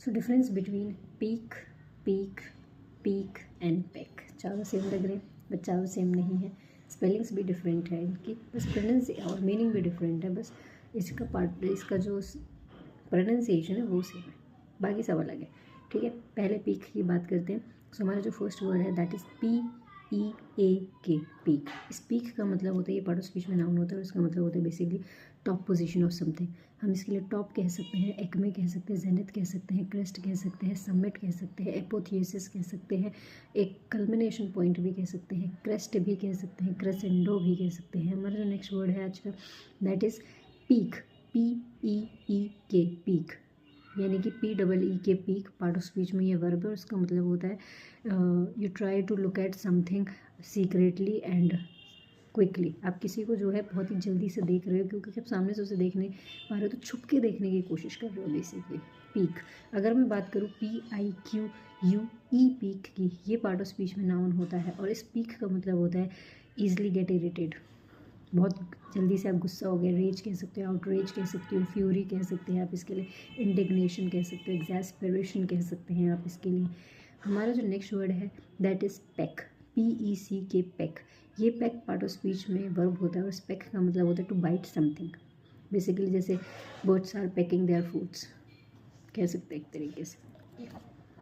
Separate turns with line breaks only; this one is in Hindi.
So difference between peak, peak, peak and pack, चारों सेम लग रहे हैं बट चारों सेम नहीं है। स्पेलिंग्स भी डिफरेंट है इनकी, बस प्रोनाउंस और मीनिंग भी डिफरेंट है, बस इसका जो प्रोनाउंसिएशन है वो सेम है, बाकी सब अलग है। ठीक है, पहले पीक की बात करते हैं। सो हमारा जो फर्स्ट वर्ड है दैट इज़ PEAK, पीक। इस पीक का मतलब होता है, ये पार्ट ऑफ स्पीच में नाउन होता है और इसका मतलब होता है basically top position of something. हम इसके लिए टॉप कह सकते हैं, एक्मे कह सकते हैं, जेनिथ कह सकते हैं, क्रेस्ट कह सकते हैं, समिट कह सकते हैं, एपोथियोसिस कह सकते हैं, एक कल्मिनेशन पॉइंट भी कह सकते हैं, क्रेस्ट भी कह सकते हैं, क्रेसेंडो भी कह सकते हैं। हमारा जो नेक्स्ट वर्ड है आज का that is peek, PEEK, peek, यानी कि PEE peek. Part of speech में ये वर्ब है और उसका मतलब होता है you try to look at something secretly and quickly. आप किसी को जो है बहुत ही जल्दी से देख रहे हो, क्योंकि आप सामने से उसे देख नहीं पा रहे हो तो छुप के देखने की कोशिश कर रहे हो बेसिकली, पीक। अगर मैं बात करूँ PIQUE पीक की, ये पार्ट ऑफ स्पीच में नाउन होता है और इस पीक का मतलब होता है ईजिली गेट इरिटेड, बहुत जल्दी से आप गुस्सा हो गए, रेज कह सकते हो, आउटरेज कह सकते हो, फ्यूरी कह सकते हैं आप इसके लिए, इंडिग्नेशन कह सकते हो, एग्जैस्परेशन कह सकते हैं आप इसके लिए। हमारा जो नेक्स्ट वर्ड है that is peck, PECK, peck. ये पैक पार्ट ऑफ स्पीच में वर्ब होता है और पैक का मतलब होता है टू बाइट समथिंग, बेसिकली जैसे birds are pecking their foods कह सकते हैं एक तरीके से।